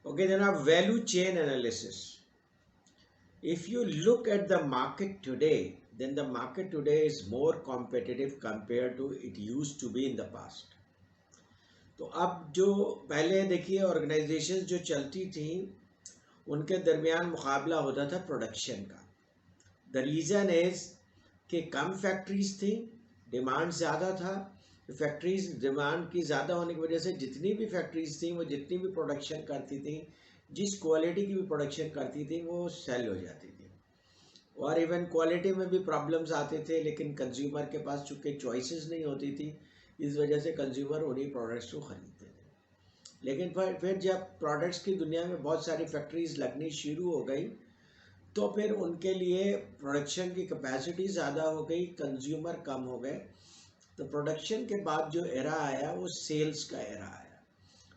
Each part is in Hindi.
Okay, then our value chain analysis. If you look at the market today, then the market today is more competitive compared to it used to be in the past. तो अब जो पहले देखिए ऑर्गेनाइजेशंस जो चलती थी उनके दरमियान मुकाबला होता था प्रोडक्शन का। द रीज़न इज़ कि कम फैक्ट्रीज थी, डिमांड ज़्यादा था। फैक्ट्रीज डिमांड की ज़्यादा होने की वजह से जितनी भी फैक्ट्रीज थी वो जितनी भी प्रोडक्शन करती थी, जिस क्वालिटी की भी प्रोडक्शन करती थी वो सेल हो जाती थी। और इवन क्वालिटी में भी प्रॉब्लम्स आते थे, लेकिन कंज्यूमर के पास चूँकि चॉइसेस नहीं होती थी, इस वजह से कंज्यूमर उन्हीं प्रोडक्ट्स को ख़रीदते थे। लेकिन फिर जब प्रोडक्ट्स की दुनिया में बहुत सारी फैक्ट्रीज लगनी शुरू हो गई तो फिर उनके लिए प्रोडक्शन की कैपेसिटी ज़्यादा हो गई, कंज्यूमर कम हो गए। तो प्रोडक्शन के बाद जो एरा आया वो सेल्स का एरा आया।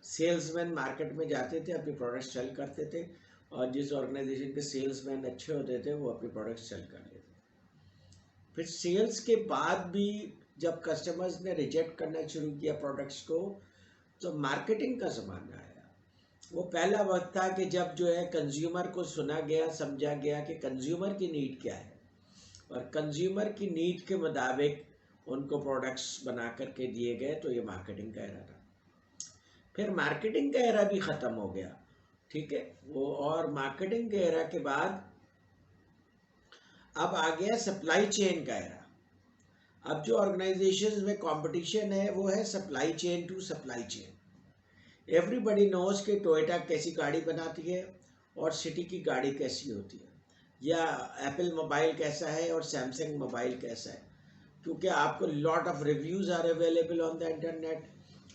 सेल्समैन मार्केट में जाते थे, अपनी प्रोडक्ट्स सेल करते थे, और जिस ऑर्गेनाइजेशन के सेल्समैन अच्छे होते थे वो अपनी प्रोडक्ट्स सेल कर लेते थे। फिर सेल्स के बाद भी जब कस्टमर्स ने रिजेक्ट करना शुरू किया प्रोडक्ट्स को, तो मार्केटिंग का ज़माना आया। वो पहला वक्त था कि जब जो है कंज्यूमर को सुना गया, समझा गया कि कंज्यूमर की नीड क्या है, और कंज्यूमर की नीड के मुताबिक उनको प्रोडक्ट्स बना करके दिए गए। तो ये मार्केटिंग का एरा था। फिर मार्केटिंग का एरा भी ख़त्म हो गया, ठीक है वो। और मार्केटिंग के एरा के बाद अब आ गया सप्लाई चेन का एरा। अब जो ऑर्गेनाइजेशंस में कंपटीशन है वो है supply chain to supply chain. Everybody knows कि टोयोटा कैसी गाड़ी बनाती है और सिटी की गाड़ी कैसी होती है, या एप्पल मोबाइल कैसा है और सैमसंग मोबाइल कैसा है, क्योंकि आपको lot of reviews are available on the internet.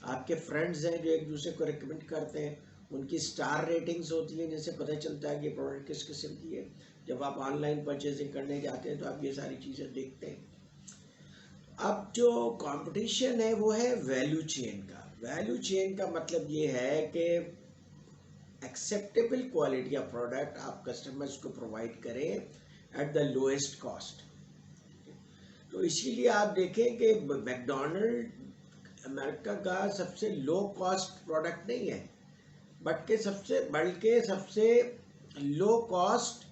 आपके फ्रेंड्स हैं जो एक दूसरे को रिकमेंड करते हैं, उनकी स्टार रेटिंग्स होती हैं जिससे पता चलता है कि प्रोडक्ट किस किस्म की है। जब आप ऑनलाइन परचेजिंग करने जाते हैं तो आप ये सारी चीज़ें देखते हैं। अब जो कंपटीशन है वो है वैल्यू चेन का। वैल्यू चेन का मतलब ये है कि एक्सेप्टेबल क्वालिटी ऑफ प्रोडक्ट आप कस्टमर्स को प्रोवाइड करें एट द लोएस्ट कॉस्ट। तो इसीलिए आप देखें कि मैकडोनल्ड अमेरिका का सबसे लो कॉस्ट प्रोडक्ट नहीं है, बल्कि सबसे low cost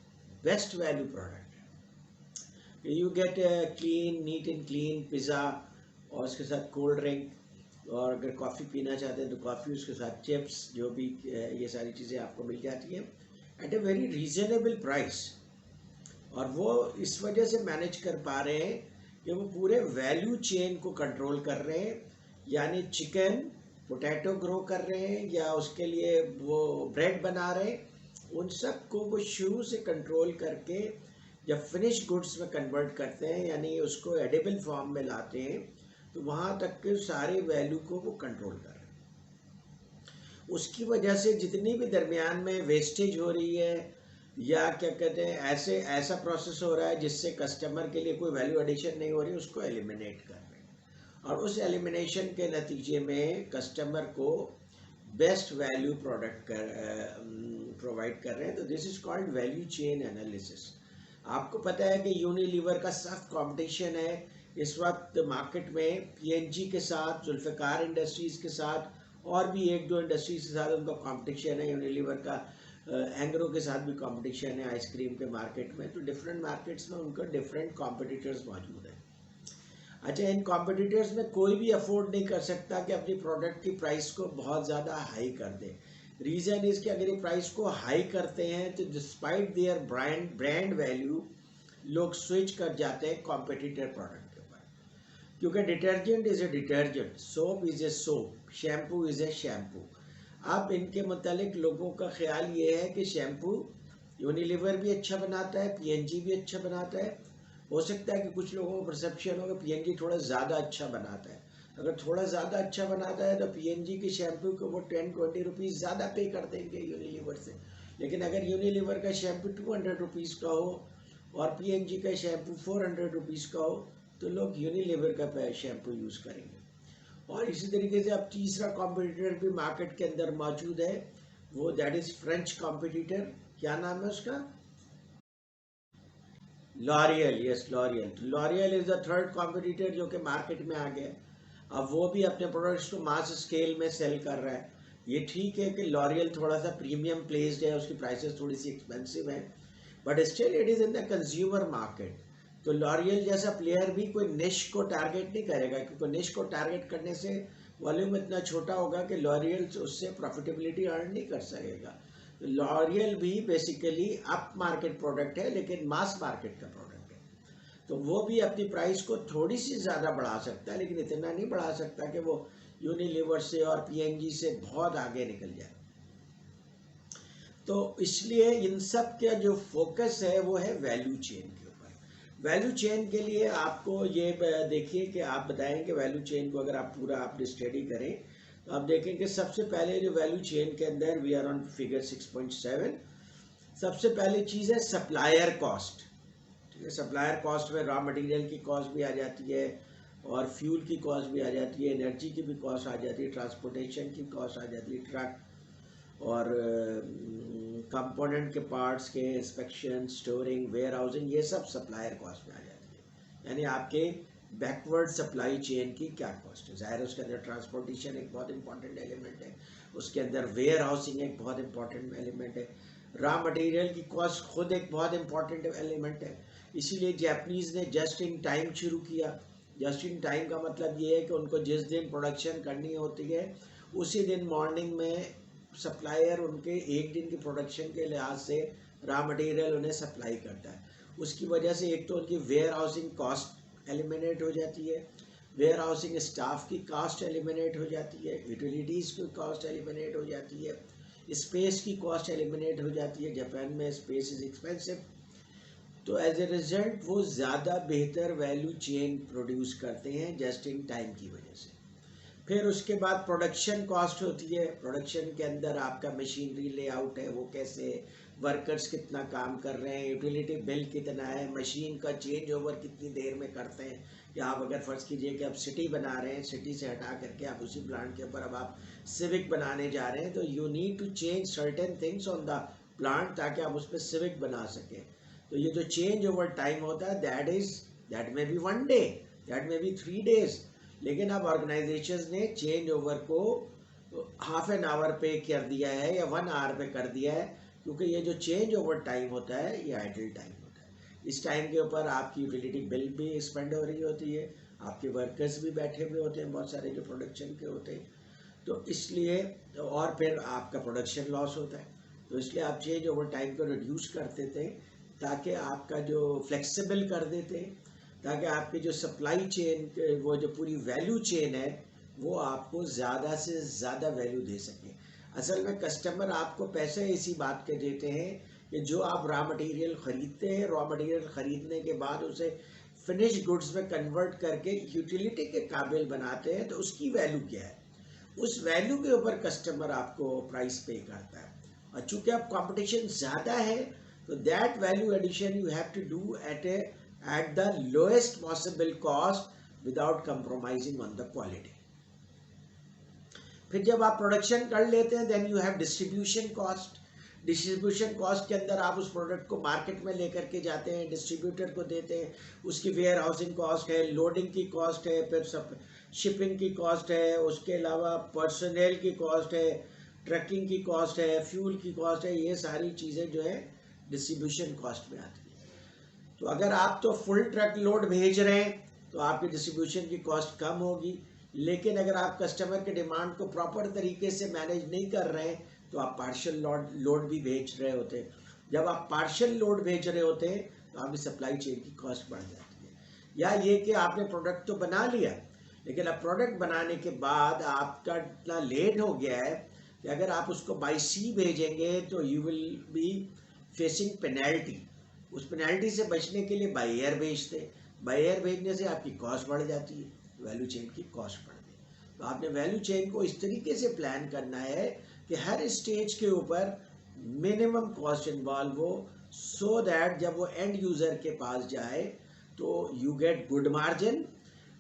best value product है। You get clean, neat and clean pizza, और उसके साथ कोल्ड ड्रिंक, और अगर कॉफ़ी पीना चाहते हैं तो कॉफ़ी, उसके साथ चिप्स, जो भी ये सारी चीज़ें आपको मिल जाती हैं at a very reasonable price. और वो इस वजह से मैनेज कर पा रहे हैं कि वो पूरे वैल्यू चेन को कंट्रोल कर रहे हैं। यानी चिकन, पोटैटो ग्रो कर रहे हैं या उसके लिए वो ब्रेड बना रहे हैं, उन सब को वो शुरू से कंट्रोल करके जब फिनिश गुड्स में कन्वर्ट करते हैं, यानी उसको एडिबल फॉर्म में लाते हैं, तो वहाँ तक के सारे वैल्यू को वो कंट्रोल कर रहे हैं। उसकी वजह से जितनी भी दरमियान में वेस्टेज हो रही है, या क्या कहते हैं ऐसा प्रोसेस हो रहा है जिससे कस्टमर के लिए कोई वैल्यू एडिशन नहीं हो रही, उसको एलिमिनेट कर रहे हैं। और उस एलिमिनेशन के नतीजे में कस्टमर को बेस्ट वैल्यू प्रोडक्ट प्रोवाइड कर रहे हैं। तो this is called value chain analysis. आपको पता है कि यूनिलीवर का सख्त कंपटीशन है इस वक्त मार्केट में, पीएनजी के साथ, जुल्फ़िकार इंडस्ट्रीज़ के साथ, और भी एक दो इंडस्ट्रीज के साथ उनका कंपटीशन है। यूनिलीवर का एंग्रो के साथ भी कंपटीशन है आइसक्रीम के मार्केट में। तो डिफरेंट मार्केट्स में उनका डिफरेंट कॉम्पिटिटर्स मौजूद हैं। अच्छा, इन कॉम्पिटिटर्स में कोई भी अफोर्ड नहीं कर सकता कि अपनी प्रोडक्ट की प्राइस को बहुत ज़्यादा हाई कर दे। रीज़न इज़ कि अगर ये प्राइस को हाई करते हैं तो डिस्पाइट देयर ब्रांड वैल्यू लोग स्विच कर जाते हैं कॉम्पिटिटर प्रोडक्ट के ऊपर। क्योंकि detergent is a detergent, soap is a soap, shampoo is a shampoo. अब इनके मुतालिक लोगों का ख्याल ये है कि शैम्पू यूनिलीवर भी अच्छा बनाता है, पीएनजी भी अच्छा बनाता है। हो सकता है कि कुछ लोगों को परसेप्शन हो कि पीएनजी थोड़ा ज़्यादा अच्छा बनाता है। अगर थोड़ा ज़्यादा अच्छा बनाता है तो पीएनजी के शैम्पू को वो 10-20 रुपीज़ ज़्यादा पे कर देंगे यूनिलीवर से। लेकिन अगर यूनिलीवर का शैम्पू 200 रुपीज़ का हो और पीएनजी का शैम्पू 400 रुपीज़ का हो, तो लोग यूनिलीवर का शैम्पू यूज़ करेंगे। और इसी तरीके से अब तीसरा कॉम्पिटिटर भी मार्केट के अंदर मौजूद है, वो दैट इज़ फ्रेंच कॉम्पिटिटर। क्या नाम है उसका? लॉरियल। Yes, L'Oreal. तो L'Oreal is the third competitor जो कि मार्केट में आ गया। अब वो भी अपने प्रोडक्ट्स को मास स्केल में सेल कर रहा है। ये ठीक है कि लॉरियल थोड़ा सा प्रीमियम प्लेस्ड है, उसकी प्राइसेस थोड़ी सी एक्सपेंसिव है, but still it is in the consumer market. तो लॉरियल जैसा प्लेयर भी कोई निश को टारगेट नहीं करेगा, क्योंकि निश को टारगेट करने से वॉल्यूम इतना छोटा होगा कि लॉरियल उससे प्रॉफिटेबिलिटी अर्न नहीं कर सकेगा। लॉरियल भी बेसिकली अप मार्केट प्रोडक्ट है, लेकिन मास मार्केट का प्रोडक्ट है। तो वो भी अपनी प्राइस को थोड़ी सी ज़्यादा बढ़ा सकता है, लेकिन इतना नहीं बढ़ा सकता कि वो यूनिलीवर से और पीएनजी से बहुत आगे निकल जाए। तो इसलिए इन सब का जो फोकस है वो है वैल्यू चेन के ऊपर। वैल्यू चेन के लिए आपको ये देखिए कि आप बताएं कि वैल्यू चेन को अगर आप पूरा आप स्टडी करें तो आप देखें कि सबसे पहले जो वैल्यू चेन के अंदर वी आर ऑन फिगर 6.7, सबसे पहली चीज़ है सप्लायर कॉस्ट। ठीक है, सप्लायर कॉस्ट में रॉ मटेरियल की कॉस्ट भी आ जाती है और फ्यूल की कॉस्ट भी आ जाती है, एनर्जी की भी कॉस्ट आ जाती है, ट्रांसपोर्टेशन की कॉस्ट आ जाती है, ट्रक और कंपोनेंट के पार्ट्स के इंस्पेक्शन, स्टोरिंग, वेयर हाउसिंग, ये सब सप्लायर कॉस्ट में आ जाती है। यानी आपके बैकवर्ड सप्लाई चेन की क्या कॉस्ट है। ज़ाहिर है उसके अंदर ट्रांसपोर्टेशन एक बहुत इंपॉर्टेंट एलिमेंट है, उसके अंदर वेयर हाउसिंग एक बहुत इंपॉर्टेंट एलिमेंट है, रॉ मटेरियल की कॉस्ट खुद एक बहुत इंपॉर्टेंट एलिमेंट है। इसीलिए जापानीज़ ने जस्ट इन टाइम शुरू किया। जस्ट इन टाइम का मतलब ये है कि उनको जिस दिन प्रोडक्शन करनी होती है उसी दिन मॉर्निंग में सप्लायर उनके एक दिन की प्रोडक्शन के लिहाज से रॉ मटेरियल उन्हें सप्लाई करता है। उसकी वजह से एक तो उनकी वेयर हाउसिंग कॉस्ट एलिमिनेट हो जाती है, वेयर हाउसिंग स्टाफ की कॉस्ट एलिमिनेट हो जाती है, यूटिलिटीज़ की कॉस्ट एलिमिनेट हो जाती है, स्पेस की कॉस्ट एलिमिनेट हो जाती है। जापान में स्पेस इज़ एक्सपेंसिव, तो एज ए रिजल्ट वो ज़्यादा बेहतर वैल्यू चेन प्रोड्यूस करते हैं जस्ट इन टाइम की वजह से। फिर उसके बाद प्रोडक्शन कॉस्ट होती है। प्रोडक्शन के अंदर आपका मशीनरी लेआउट है, वो कैसे, वर्कर्स कितना काम कर रहे हैं, यूटिलिटी बिल कितना है, मशीन का चेंज ओवर कितनी देर में करते हैं। या आप अगर फ़र्ज़ कीजिए कि आप सिटी बना रहे हैं, सिटी से हटा करके आप उसी प्लांट के ऊपर अब आप सिविक बनाने जा रहे हैं, तो you need to change certain things on the plant ताकि आप उस पर सिविक बना सकें। तो ये जो चेंज ओवर टाइम होता है that may be 1 day, that may be 3 days, लेकिन अब ऑर्गेनाइजेशंस ने चेंज ओवर को हाफ एन आवर पे कर दिया है या 1 hour पे कर दिया है, क्योंकि ये जो चेंज ओवर टाइम होता है ये आइडल टाइम होता है। इस टाइम के ऊपर आपकी यूटिलिटी बिल भी स्पेंड हो रही होती है, आपके वर्कर्स भी बैठे हुए होते हैं बहुत सारे जो प्रोडक्शन के होते हैं, तो इसलिए और फिर आपका प्रोडक्शन लॉस होता है। तो इसलिए आप चेंज ओवर टाइम को रिड्यूस कर देते हैं ताकि आपका जो फ्लेक्सिबल कर देते हैं ताकि आपकी जो सप्लाई चेन वो जो पूरी वैल्यू चेन है वो आपको ज़्यादा से ज़्यादा वैल्यू दे सके। असल में कस्टमर आपको पैसे इसी बात के देते हैं कि जो आप रॉ मटेरियल ख़रीदते हैं, रॉ मटेरियल ख़रीदने के बाद उसे फिनिश गुड्स में कन्वर्ट करके यूटिलिटी के काबिल बनाते हैं, तो उसकी वैल्यू क्या है, उस वैल्यू के ऊपर कस्टमर आपको प्राइस पे करता है। और चूँकि अब कंपटीशन ज़्यादा है तो that value addition you have to do at the lowest possible cost without compromising on the quality। फिर जब आप प्रोडक्शन कर लेते हैं then you have distribution cost. Distribution cost के अंदर आप उस प्रोडक्ट को मार्केट में लेकर के जाते हैं, डिस्ट्रीब्यूटर को देते हैं, उसकी वेयर हाउसिंग कॉस्ट है, लोडिंग की कॉस्ट है, फिर सब शिपिंग की कॉस्ट है, उसके अलावा पर्सनल की कॉस्ट है, ट्रकिंग की कॉस्ट है, फ्यूल की कॉस्ट है, ये सारी चीज़ें जो है डिस्ट्रीब्यूशन कॉस्ट में आती है। तो अगर आप तो फुल ट्रक लोड भेज रहे हैं तो आपकी डिस्ट्रीब्यूशन की कॉस्ट कम होगी, लेकिन अगर आप कस्टमर के डिमांड को प्रॉपर तरीके से मैनेज नहीं कर रहे हैं तो आप पार्शियल लोड भी भेज रहे होते हैं। जब आप पार्शियल लोड भेज रहे होते हैं तो आपकी सप्लाई चेन की कॉस्ट बढ़ जाती है। या ये कि आपने प्रोडक्ट तो बना लिया, लेकिन अब प्रोडक्ट बनाने के बाद आपका इतना लेट हो गया है कि अगर आप उसको बाई सी भेजेंगे तो you will be facing penalty. उस पेनल्टी से बचने के लिए बाई एयर भेजते, बाई एयर भेजने से आपकी कॉस्ट बढ़ जाती है, वैल्यू चेन की कॉस्ट बढ़ गई। तो आपने वैल्यू चेन को इस तरीके से प्लान करना है कि हर स्टेज के ऊपर मिनिमम कॉस्ट इन्वॉल्व हो, सो दैट जब वो एंड यूज़र के पास जाए तो you get good margin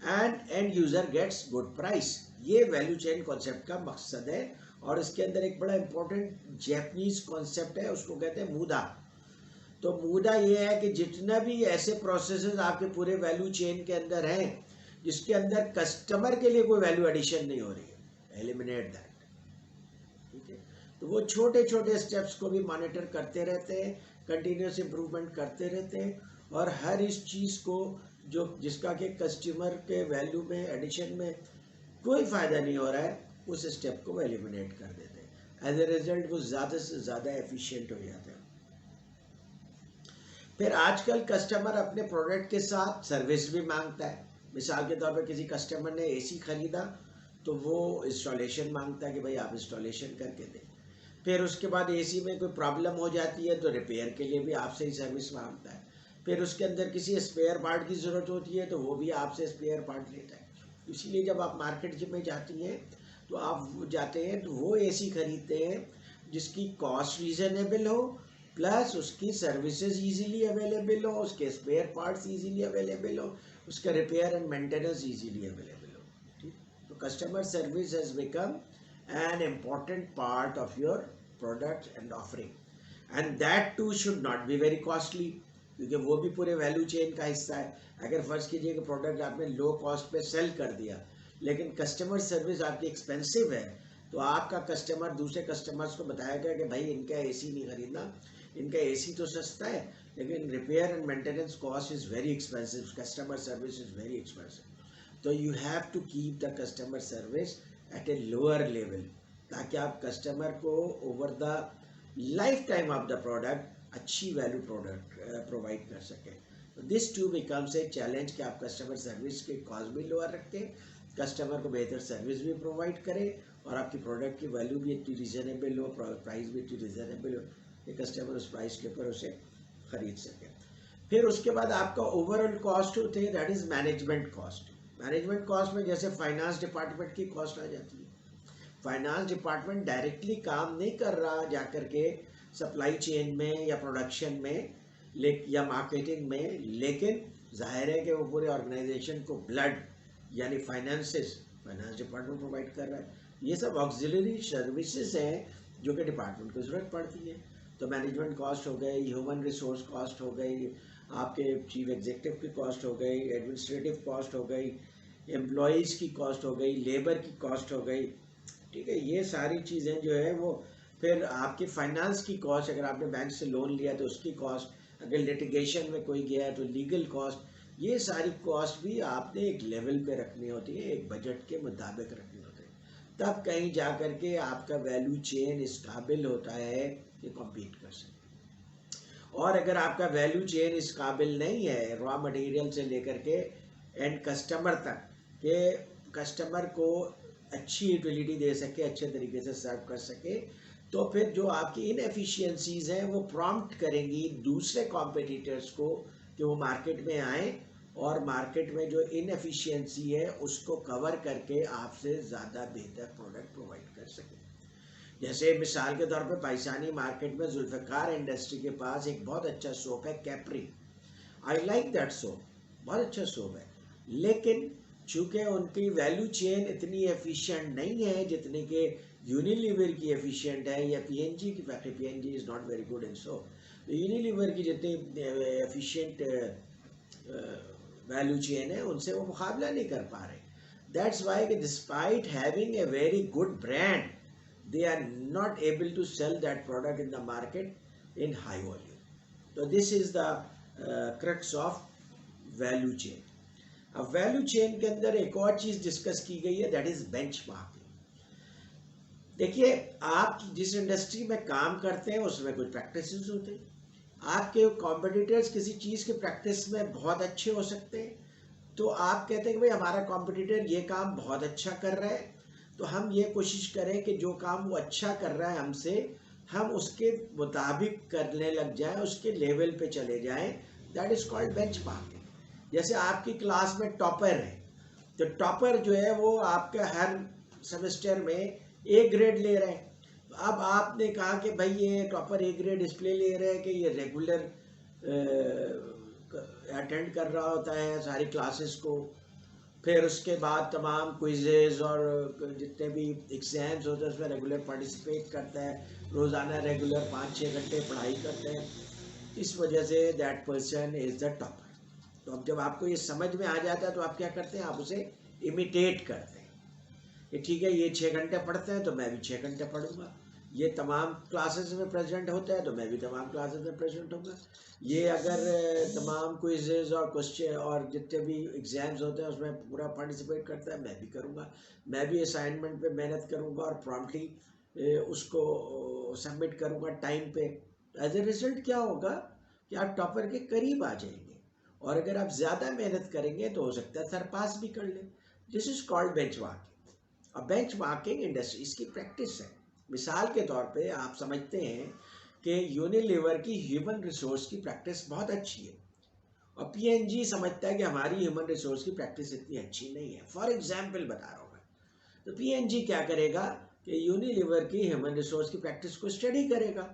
and end user gets good price. ये वैल्यू चेन कॉन्सेप्ट का मकसद है। और इसके अंदर एक बड़ा इंपॉर्टेंट जैपनीज कॉन्सेप्ट है, उसको कहते हैं मूदा। तो मुद्दा ये है कि जितना भी ऐसे प्रोसेसेस आपके पूरे वैल्यू चेन के अंदर हैं जिसके अंदर कस्टमर के लिए कोई वैल्यू एडिशन नहीं हो रही है, एलिमिनेट दैट। ठीक है। तो वो छोटे छोटे स्टेप्स को भी मॉनिटर करते रहते हैं, कंटिन्यूस इम्प्रूवमेंट करते रहते हैं, और हर इस चीज़ को जो जिसका कि कस्टमर के वैल्यू में एडिशन में कोई फ़ायदा नहीं हो रहा है, उस स्टेप को वो एलिमिनेट कर देते हैं। एज ए रिजल्ट वो ज़्यादा से ज़्यादा एफिशिएंट हो जाते हैं। फिर आजकल कस्टमर अपने प्रोडक्ट के साथ सर्विस भी मांगता है। मिसाल के तौर पर किसी कस्टमर ने एसी खरीदा तो वो इंस्टॉलेशन मांगता है कि भाई आप इंस्टॉलेशन करके दें। फिर उसके बाद एसी में कोई प्रॉब्लम हो जाती है तो रिपेयर के लिए भी आपसे ही सर्विस मांगता है। फिर उसके अंदर किसी स्पेयर पार्ट की ज़रूरत होती है तो वो भी आपसे स्पेयर पार्ट लेता है। इसीलिए जब आप मार्केट में जाती हैं तो आप जाते हैं तो वो एसी खरीदते हैं जिसकी कॉस्ट रीजनेबल हो, प्लस उसकी सर्विसेज इजीली अवेलेबल हो, उसके स्पेयर पार्ट्स इजीली अवेलेबल हो, उसका repair and maintenance easily available हो। ठीक, तो customer service has become an important part of your product and offering, and that too should not be very costly, क्योंकि वो भी पूरे वैल्यू चेन का हिस्सा है। अगर फर्ज कीजिए कि प्रोडक्ट आपने लो कॉस्ट पे सेल कर दिया लेकिन कस्टमर सर्विस आपकी एक्सपेंसिव है, तो आपका कस्टमर दूसरे कस्टमर्स को बताएगा कि भाई इनका एसी नहीं खरीदना, इनका एसी तो सस्ता है लेकिन repair and maintenance cost is very expensive, customer service is very expensive. तो you have to keep the customer service at a lower level, ताकि आप कस्टमर को over the life time of the product अच्छी वैल्यू प्रोडक्ट प्रोवाइड कर सकें। तो this too becomes a challenge कि आप कस्टमर सर्विस के कॉस्ट भी लोअर रखें, कस्टमर को बेहतर सर्विस भी प्रोवाइड करें, और आपकी प्रोडक्ट की वैल्यू भी इतनी रिजनेबल हो, प्राइस भी इतनी रिजनेबल हो कि कस्टमर उस प्राइस के ऊपर उसे खरीद सके। फिर उसके बाद आपका ओवरऑल कॉस्ट होते हैं, that is management cost. Management cost में जैसे फाइनेंस डिपार्टमेंट की कॉस्ट आ जाती है। फाइनेंस डिपार्टमेंट डायरेक्टली काम नहीं कर रहा जा कर के सप्लाई चेन में या प्रोडक्शन में या मार्केटिंग में, लेकिन जाहिर है कि वो पूरे ऑर्गेनाइजेशन को ब्लड यानी फाइनेंस डिपार्टमेंट प्रोवाइड कर रहा है। ये सब ऑक्सिलरी सर्विसेज हैं जो कि डिपार्टमेंट को ज़रूरत पड़ती है। तो मैनेजमेंट कॉस्ट हो गई, ह्यूमन रिसोर्स कॉस्ट हो गई, आपके चीफ एग्जीक्यूटिव की कॉस्ट हो गई, एडमिनिस्ट्रेटिव कॉस्ट हो गई, एम्प्लॉयज़ की कॉस्ट हो गई, लेबर की कॉस्ट हो गई। ठीक है, ये सारी चीज़ें जो है वो, फिर आपकी फाइनेंस की कॉस्ट, अगर आपने बैंक से लोन लिया तो उसकी कॉस्ट, अगर लिटिगेशन में कोई गया है तो लीगल कॉस्ट, ये सारी कॉस्ट भी आपने एक लेवल पे रखनी होती है, एक बजट के मुताबिक रखनी होती है, तब कहीं जा कर के आपका वैल्यू चेन इस काबिल होता है कि कम्पीट कर सके। और अगर आपका वैल्यू चेन इस काबिल नहीं है, रॉ मटेरियल से लेकर के एंड कस्टमर तक, के कस्टमर को अच्छी यूटिलिटी दे सके, अच्छे तरीके से सर्व कर सके, तो फिर जो आपकी इनएफिशिएंसीज हैं वो प्रॉम्प्ट करेंगी दूसरे कॉम्पिटिटर्स को कि वो मार्केट में आए और मार्केट में जो इनएफिशिएंसी है उसको कवर करके आपसे ज़्यादा बेहतर प्रोडक्ट प्रोवाइड कर सके। जैसे मिसाल के तौर पे पाकिस्तानी मार्केट में जुल्फ़िकार इंडस्ट्री के पास एक बहुत अच्छा सोप है, Capri. I like that soap, बहुत अच्छा सोप है, लेकिन चूँकि उनकी वैल्यू चेन इतनी एफिशिएंट नहीं है जितनी कि यूनिलीवर की एफिशिएंट है, या पीएनजी की factory, PNG is not very good in soap, तो यूनिलीवर की जितनी एफिशिएंट वैल्यू चेन है उनसे वो मुकाबला नहीं कर पा रहे। दैट्स वाई कि despite having a very good brand they are not able to sell that product in the market in high volume. So this is the crux of value chain. अब वैल्यू चेन के अंदर एक और चीज़ डिस्कस की गई है, दैट इज बेंचमार्किंग। देखिए, आप जिस इंडस्ट्री में काम करते हैं उसमें कुछ प्रैक्टिसेस होते हैं, आपके कॉम्पिटिटर्स किसी चीज़ के प्रैक्टिस में बहुत अच्छे हो सकते हैं, तो आप कहते हैं कि भाई हमारा कॉम्पिटिटर ये काम बहुत अच्छा कर रहा है, तो हम ये कोशिश करें कि जो काम वो अच्छा कर रहा है हमसे, हम उसके मुताबिक करने लग जाएं, उसके लेवल पे चले जाएं। That is called benchmarking. जैसे आपकी क्लास में टॉपर है, तो टॉपर जो है वो आपका हर सेमेस्टर में ए ग्रेड ले रहे हैं। तो अब आपने कहा कि भाई ये टॉपर ए ग्रेड इसलिए ले रहे हैं कि ये रेगुलर अटेंड कर रहा होता है सारी क्लासेस को, फिर उसके बाद तमाम क्विजेज और जितने भी एग्ज़ाम्स होते हैं उसमें रेगुलर पार्टिसिपेट करता है, रोज़ाना रेगुलर 5-6 घंटे पढ़ाई करते हैं, इस वजह say that person is the topper. तो अब जब आपको ये समझ में आ जाता है तो आप क्या करते हैं, आप उसे इमिटेट करते हैं कि ठीक है ये 6 घंटे पढ़ते हैं तो मैं भी 6 घंटे पढ़ूंगा, ये तमाम क्लासेस में प्रेजेंट होता है तो मैं भी तमाम क्लासेस में प्रेजेंट होऊंगा। ये अगर तमाम क्विजेज और क्वेश्चन और जितने भी एग्जाम्स होते हैं उसमें पूरा पार्टिसिपेट करता है, मैं भी करूँगा। मैं भी असाइनमेंट पे मेहनत करूँगा और प्रॉम्प्टली उसको सबमिट करूँगा टाइम पे। एज ए रिजल्ट क्या होगा कि आप टॉपर के करीब आ जाएंगे, और अगर आप ज़्यादा मेहनत करेंगे तो हो सकता है सरपास भी कर ले। This is called bench marking. अब बेंच मार्किंग इंडस्ट्री इसकी प्रैक्टिस है। मिसाल के तौर पे आप समझते हैं कि यूनिलीवर की ह्यूमन रिसोर्स की प्रैक्टिस बहुत अच्छी है, और पीएनजी समझता है कि हमारी ह्यूमन रिसोर्स की प्रैक्टिस इतनी अच्छी नहीं है। फॉर एग्जाम्पल बता रहा हूँ मैं, तो पीएनजी क्या करेगा कि यूनिलीवर की ह्यूमन रिसोर्स की प्रैक्टिस को स्टडी करेगा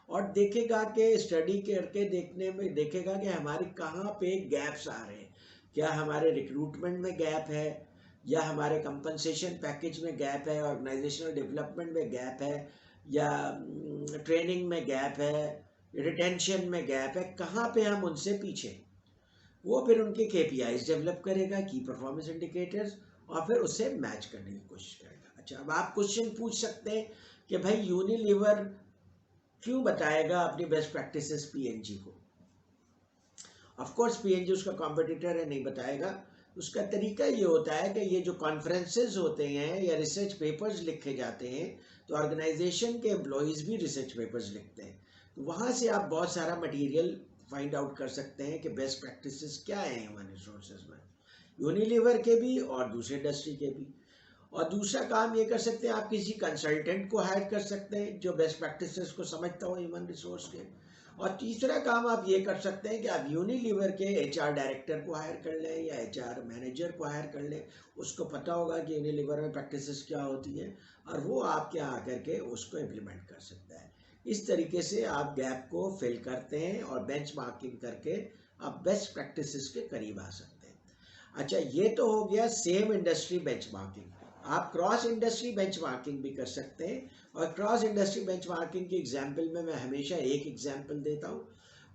और देखेगा कि स्टडी करके देखने में देखेगा कि हमारे कहाँ पे गैप्स आ रहे हैं। क्या हमारे रिक्रूटमेंट में गैप है, या हमारे कंपनसेशन पैकेज में गैप है, ऑर्गेनाइजेशनल डेवलपमेंट में गैप है, या ट्रेनिंग में गैप है, रिटेंशन में गैप है, कहाँ पे हम उनसे पीछे। वो फिर उनके केपीआईज डेवलप करेगा, की परफॉर्मेंस इंडिकेटर्स, और फिर उससे मैच करने की कोशिश करेगा। अच्छा, अब आप क्वेश्चन पूछ सकते हैं कि भाई यूनिलीवर क्यों बताएगा अपनी बेस्ट प्रैक्टिसेस पीएनजी को। ऑफ कोर्स पीएनजी उसका कॉम्पिटिटर है, नहीं बताएगा। उसका तरीका ये होता है कि ये जो कॉन्फ्रेंसेज होते हैं या रिसर्च पेपर्स लिखे जाते हैं, तो ऑर्गेनाइजेशन के एम्प्लॉयज़ भी रिसर्च पेपर्स लिखते हैं, तो वहाँ से आप बहुत सारा मटेरियल फाइंड आउट कर सकते हैं कि बेस्ट प्रैक्टिसेस क्या हैं ह्यूमन रिसोर्सेज में, यूनिलीवर के भी और दूसरे इंडस्ट्री के भी। और दूसरा काम ये कर सकते हैं, आप किसी कंसल्टेंट को हायर कर सकते हैं जो बेस्ट प्रैक्टिसेस को समझता हो ह्यूमन रिसोर्स के। और तीसरा काम आप ये कर सकते हैं कि आप यूनिलीवर के एचआर डायरेक्टर को हायर कर लें या एचआर मैनेजर को हायर कर लें। उसको पता होगा कि यूनिलीवर में प्रैक्टिसेस क्या होती हैं, और वो आपके यहाँ आकर के उसको इम्प्लीमेंट कर सकता है। इस तरीके से आप गैप को फिल करते हैं और बेंच मार्किंग करके आप बेस्ट प्रैक्टिसेस के करीब आ सकते हैं। अच्छा, ये तो हो गया सेम इंडस्ट्री बेंच मार्किंग। आप क्रॉस इंडस्ट्री बेंच मार्किंग भी कर सकते हैं, और क्रॉस इंडस्ट्री बेंच मार्किंग की एग्जाम्पल में मैं हमेशा एक एग्जाम्पल देता हूँ।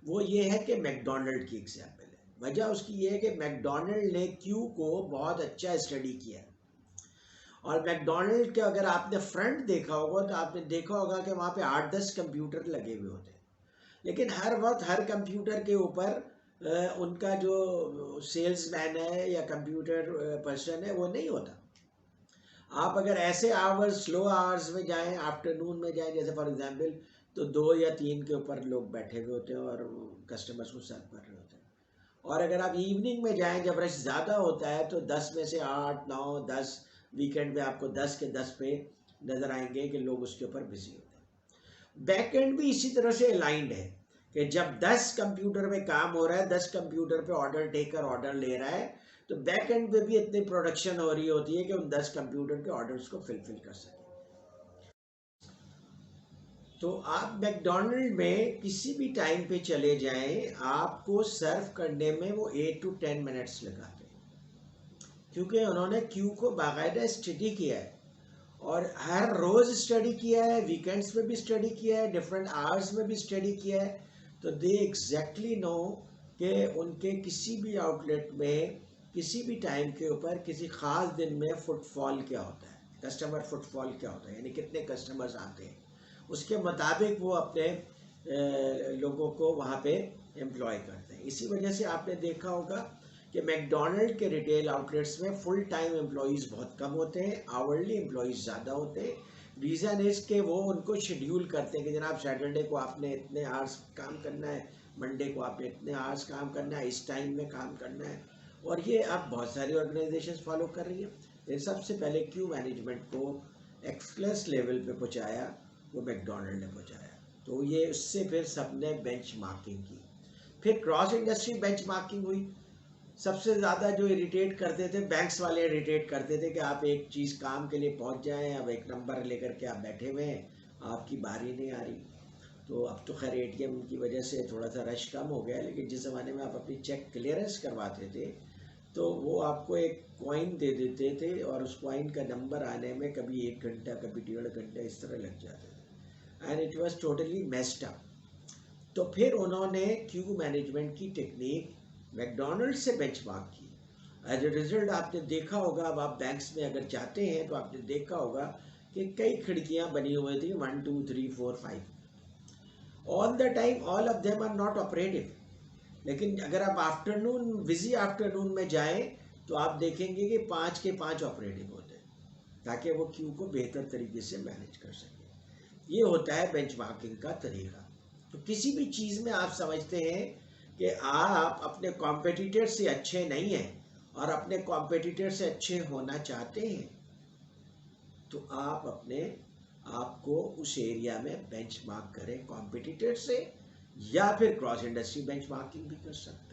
वो ये है कि मैकडोनल्ड की एग्जाम्पल है। वजह उसकी ये है कि मैकडोनल्ड ने क्यू को बहुत अच्छा स्टडी किया है, और मैकडोनल्ड के अगर आपने फ्रंट देखा होगा तो आपने देखा होगा कि वहाँ पे 8-10 कंप्यूटर लगे हुए होते हैं, लेकिन हर वक्त हर कंप्यूटर के ऊपर उनका जो सेल्समैन है या कंप्यूटर पर्सन है वो नहीं होता। आप अगर ऐसे आवर्स, स्लो आवर्स में जाएं, आफ्टरनून में जाएं, जैसे फॉर एग्जांपल, तो 2 या 3 के ऊपर लोग बैठे हुए होते हैं और कस्टमर्स को सर्व कर रहे होते हैं। और अगर आप इवनिंग में जाएं जब रश ज़्यादा होता है तो 10 में से 8, 9, 10, वीकेंड में आपको 10 के 10 पे नज़र आएंगे कि लोग उसके ऊपर बिजी होते हैं। बैक एंड भी इसी तरह से अलाइंड है कि जब 10 कंप्यूटर में काम हो रहा है, 10 कंप्यूटर पे ऑर्डर टेकर ऑर्डर ले रहा है, तो बैक एंड पे भी इतनी प्रोडक्शन हो रही होती है कि उन 10 कंप्यूटर के ऑर्डर्स को फिल कर सके। तो आप मैकडोनल्ड में किसी भी टाइम पे चले जाएं, आपको सर्व करने में वो 8 to 10 मिनट्स लगाते हैं, क्योंकि उन्होंने क्यू को बाकायदा स्टडी किया है, और हर रोज़ स्टडी किया है, वीकेंड्स में भी स्टडी किया है, डिफरेंट आवर्स में भी स्टडी किया है। तो दे एग्जैक्टली नो कि उनके किसी भी आउटलेट में किसी भी टाइम के ऊपर किसी ख़ास दिन में फुटफॉल क्या होता है, कस्टमर फुटफॉल क्या होता है, यानी कितने कस्टमर्स आते हैं, उसके मुताबिक वो अपने लोगों को वहाँ पे एम्प्लॉय करते हैं। इसी वजह से आपने देखा होगा कि मैकडोनल्ड के रिटेल आउटलेट्स में फुल टाइम एम्प्लॉयज़ बहुत कम होते हैं, आवरली एम्प्लॉयज़ ज़्यादा होते हैं। रीज़न इज़ कि वो उनको शेड्यूल करते हैं कि जनाब सैटरडे को आपने इतने आवर्स काम करना है, मंडे को आपने इतने आवर्स काम करना है, इस टाइम में काम करना है। और ये अब बहुत सारी ऑर्गेनाइजेशंस फॉलो कर रही हैं। ये सबसे पहले क्यू मैनेजमेंट को एक्सलेंस लेवल पे पहुंचाया, वो मैकडोनल्ड ने पहुंचाया। तो ये उससे फिर सबने बेंच मार्किंग की, फिर क्रॉस इंडस्ट्री बेंच मार्किंग हुई। सबसे ज़्यादा जो इरिटेट करते थे, बैंक्स वाले इरिटेट करते थे कि आप एक चीज़ काम के लिए पहुंच जाएं, अब एक नंबर लेकर के आप बैठे हुए हैं, आपकी बारी नहीं आ रही। तो अब तो खैर एटीएम की वजह से थोड़ा सा रश कम हो गया, लेकिन जिस ज़माने में आप अपनी चेक क्लियरेंस करवाते थे तो वो आपको एक कॉइन दे देते थे, और उस कॉइन का नंबर आने में कभी 1 घंटा, कभी 1.5 घंटा इस तरह लग जाते थे, and it was totally messed up. तो फिर उन्होंने क्यू मैनेजमेंट की टेक्निक मैकडोनल्ड से बेंचमार्क की। एज ए रिजल्ट आपने देखा होगा, अब आप बैंक्स में अगर जाते हैं तो आपने देखा होगा कि कई खिड़कियां बनी हुई थी, 1 2 3 4 5, all the time all of them are not operative. लेकिन अगर आप आफ्टरनून, बिजी आफ्टरनून में जाएं तो आप देखेंगे कि 5 के 5 ऑपरेटिव होते हैं, ताकि वो क्यू को बेहतर तरीके से मैनेज कर सके। ये होता है बेंचमार्किंग का तरीका। तो किसी भी चीज़ में आप समझते हैं कि आप अपने कॉम्पिटिटर से अच्छे नहीं हैं और अपने कॉम्पिटिटर से अच्छे होना चाहते हैं, तो आप अपने आपको उस एरिया में बेंचमार्क करें कॉम्पिटिटर से, या फिर क्रॉस इंडस्ट्री बेंचमार्किंग भी कर सकते हैं।